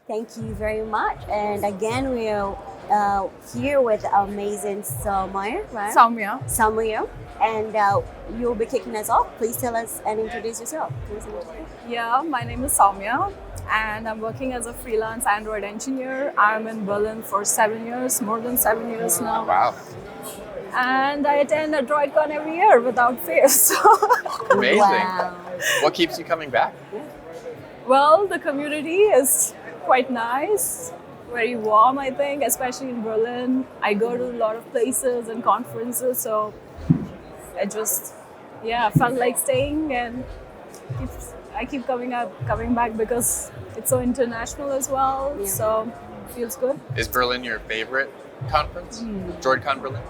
Thank you very much. And again, we're here with amazing Sowmya, right? Sowmya. Sowmya. And you'll be kicking us off. Please tell us and introduce yourself. Yeah, my name is Sowmya and I'm working as a freelance Android engineer. I'm in Berlin for 7 years, more than 7 years now. Wow. And I attend a DroidCon every year without fail. So Amazing. Wow. What keeps you coming back? well, the community is quite nice, very warm, I think, especially in Berlin. I go to a lot of places and conferences, so I just, felt like staying and I keep coming back because it's so international as well. Yeah. So it feels good. Is Berlin your favorite conference? DroidCon Berlin?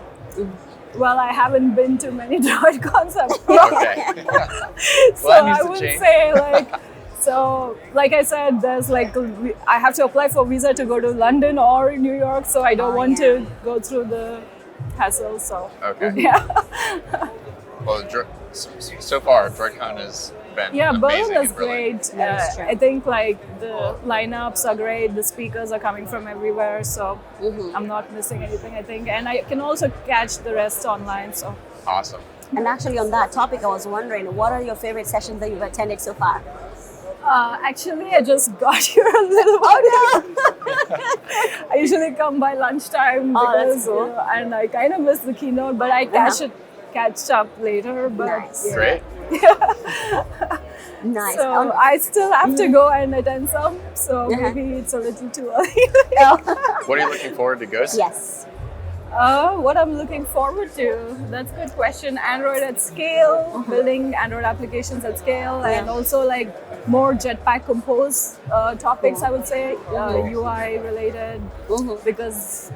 Well, I haven't been to many DroidCons abroad. Okay. So Well, that needs I to would change. say like I said, there's I have to apply for visa to go to London or New York, so I don't want to go through the hassle. So Okay. yeah, Well, so far, DroidCon has been Berlin amazing is in Berlin. great. That's true. I think the lineups are great. The speakers are coming from everywhere, so I'm not missing anything. I think, and I can also catch the rest online. So Awesome. And actually, on that topic, I was wondering, what are your favorite sessions that you've attended so far? actually, I just got here a little while ago. I usually come by lunchtime Oh, that's because cool. and I kind of miss the keynote, but I catch up later. But Nice. yeah. Great. Nice. So I still have to go and attend some. So Uh-huh. maybe it's a little too early. What are you looking forward to go see? Yes. What I'm looking forward to? That's a good question. Android at scale, building Android applications at scale, and also like more Jetpack Compose topics. I would say UI related because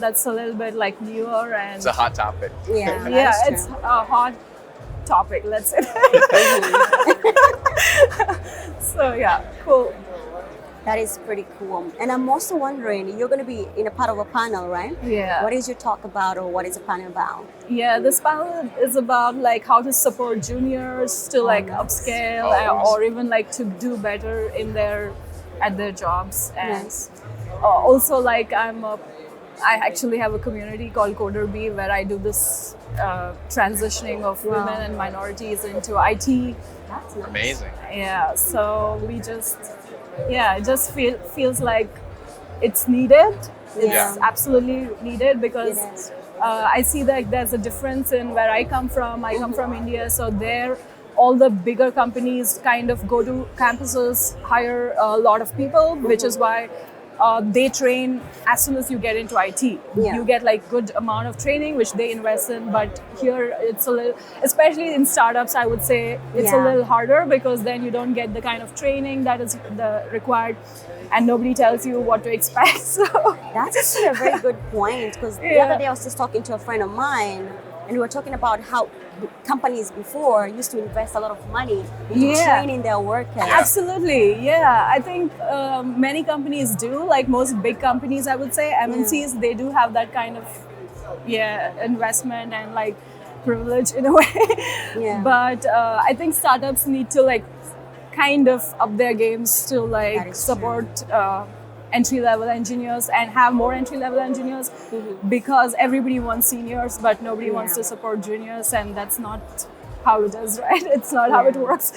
that's a little bit like newer and It's a hot topic. Yeah. it's a hot topic. Let's say. So cool. That is pretty cool. And I'm also wondering, you're going to be in a part of a panel, right? Yeah. What is your talk about, or what is the panel about? Yeah, this panel is about like how to support juniors to like upscale Oh, awesome. or even like to do better at their jobs. And Nice. also like I actually have a community called Coder B where I do this transitioning of women and minorities into IT. That's nice. Amazing. Yeah, so we just it just feels like it's needed. It's Yeah. absolutely needed because It is. I see that there's a difference in where I come from. I come from India, so there all the bigger companies kind of go to campuses, hire a lot of people, which is why they train as soon as you get into IT. Yeah. You get like good amount of training, which they invest in. But here it's a little, especially in startups, I would say it's a Yeah. little harder because then you don't get the kind of training that is required, and nobody tells you what to expect. So That's actually a very good point, because the Yeah. other day I was just talking to a friend of mine, and we were talking about how companies before used to invest a lot of money into Yeah. training their workers. Absolutely, yeah. I think many companies do, like most big companies, I would say, MNCs, they do have that kind of, investment and like privilege in a way. Yeah. But I think startups need to like kind of up their games to That like is support entry-level engineers and have more entry-level engineers because everybody wants seniors, but nobody wants to support juniors, and that's not how it is, right? It's not how it works.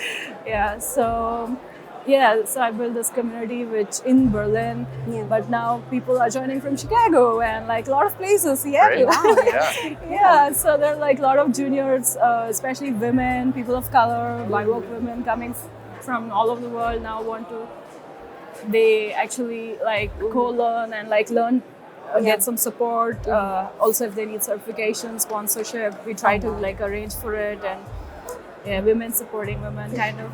So I built this community which in Berlin, but now people are joining from Chicago and like a lot of places, Seattle. Great. Yeah. Yeah, so there are like a lot of juniors, especially women, people of color, BIPOC women coming from all over the world now they actually like co-learn and like learn, get some support. Also, if they need certification, sponsorship, we try to like arrange for it, and women supporting women kind of.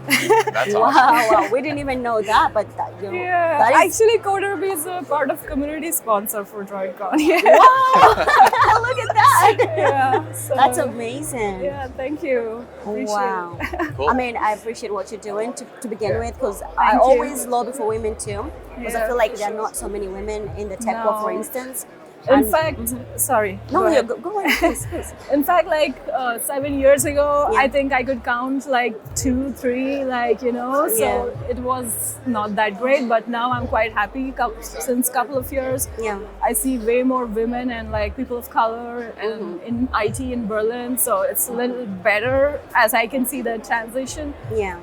That's Wow, awesome. wow, we didn't even know that, but that, you know, Yeah, that is actually, Coder is a part of community sponsor for DroidCon. Yeah, wow. Look at that. yeah, so, That's amazing. Yeah, thank you. Appreciate Wow. it. Cool. I mean, I appreciate what you're doing to begin with, because I Thank you. always lobby for women too, because I Yeah, feel like for there are sure. not so many women in the tech world, for No. instance. In And- fact, sorry. No, go yeah, ahead. go ahead, please, please. In fact, like 7 years ago, Yeah. I think I could count like 2, 3, like, you know, so Yeah. it was not that great, but now I'm quite happy. Since couple of years, Yeah. I see way more women and like people of color and in IT in Berlin, so it's a little better as I can see the transition. Yeah.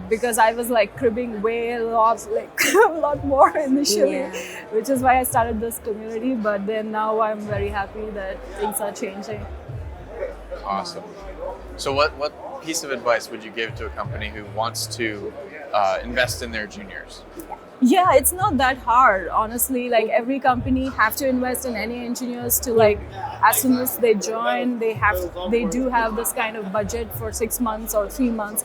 Because I was like cribbing way a lot, like a lot more initially, Yeah. which is why I started this community. But then now I'm very happy that things are changing. Awesome. So what piece of advice would you give to a company who wants to invest in their juniors? Yeah, it's not that hard, honestly. Like every company have to invest in any engineers to like as soon as they join, they do have this kind of budget for 6 months or 3 months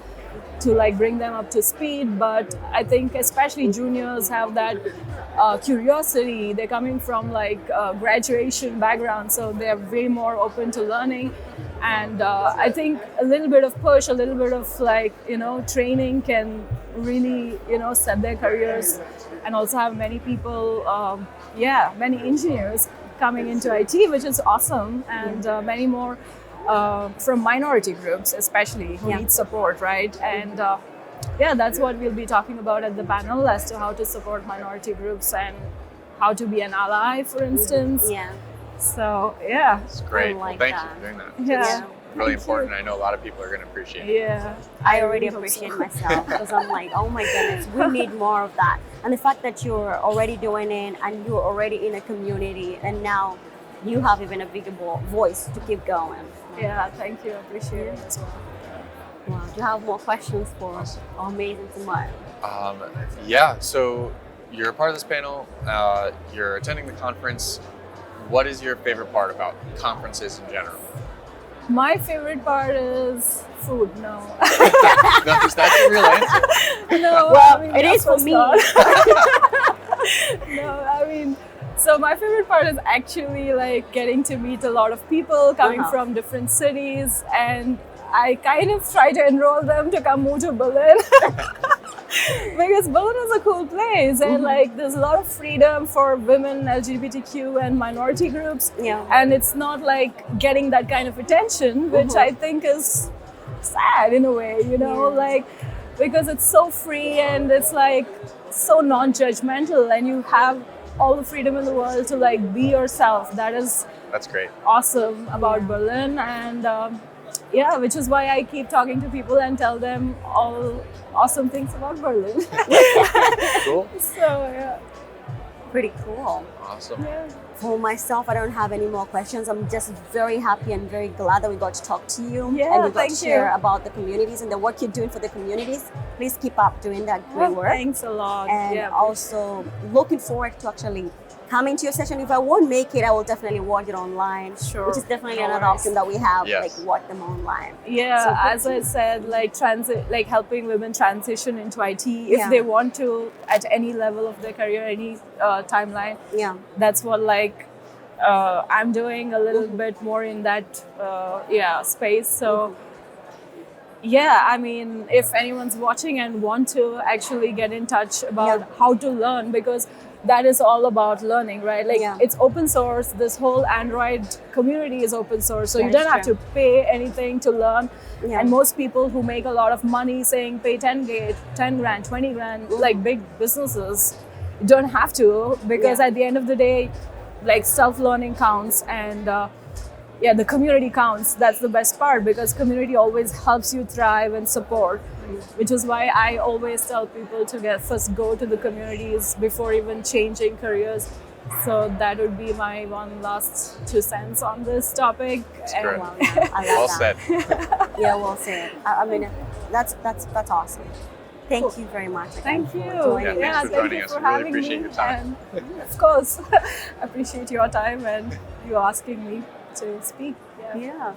to like bring them up to speed. But I think especially juniors have that curiosity. They're coming from like graduation background, so they're way more open to learning. And I think a little bit of push, a little bit of like, you know, training can really, you know, set their careers, and also have many people, many engineers coming into IT, which is awesome, and many more from minority groups, especially who need support, right? And that's what we'll be talking about at the panel as to how to support minority groups and how to be an ally, for instance. Yeah. So yeah. It's great. like Thank that. you for doing that. Yeah. Really important. I know a lot of people are going to appreciate it. Yeah. I already really hope so. appreciate myself because I'm like, oh my goodness, we need more of that. And the fact that you're already doing it and you're already in a community, and now you have even a bigger voice to keep going. Yeah, thank you. I appreciate it as well. Wow. Do you have more questions for our amazing Sowmya? Yeah. So you're a part of this panel. You're attending the conference. What is your favorite part about conferences in general? My favorite part is food. No. No, is that the real answer? No. Well, I mean, it is of for course me. not. No, I mean, so my favorite part is actually like getting to meet a lot of people coming from different cities, and I kind of try to enroll them to come move to Berlin. Because Berlin is a cool place, and like there's a lot of freedom for women, LGBTQ and minority groups. Yeah. And it's not like getting that kind of attention, which I think is sad in a way, you know, like because it's so free and it's like so non-judgmental, and you have all the freedom in the world to like be yourself. That's great. Awesome about Berlin. And which is why I keep talking to people and tell them all awesome things about Berlin. Cool. So yeah. Pretty cool. Awesome. Yeah. For myself, I don't have any more questions. I'm just very happy and very glad that we got to talk to you. Yeah, and we got thank to share you. about the communities and the work you're doing for the communities. Please keep up doing that great Well, work. thanks a lot. And yeah. also looking forward to actually coming to your session. If I won't make it, I will definitely watch it online. Sure. Which is definitely No another worries. option that we have, Yes. like watch them online. Yeah, So as I said, like helping women transition into IT if Yeah. they want to at any level of their career, any timeline. Yeah. That's what I'm doing a little bit more in that space. So yeah, I mean, if anyone's watching and want to actually get in touch about how to learn, because that is all about learning, right? Like it's open source. This whole Android community is open source, so you That don't is have true. to pay anything to learn. Yeah. And most people who make a lot of money saying pay 10 grand, 20 grand, like big businesses, you don't have to, because at the end of the day, like self-learning counts, and the community counts. That's the best part, because community always helps you thrive and support, which is why I always tell people to first go to the communities before even changing careers. So that would be my one last 2 cents on this topic. That's great. Wow, yeah, I love Well that. said. Yeah, well said. I mean, that's awesome. Thank you very much. again Thank you. for joining Yeah, us. thanks for thank joining you us. for We really having appreciate me. your time. And of course, appreciate your time and you asking me to speak. Yeah.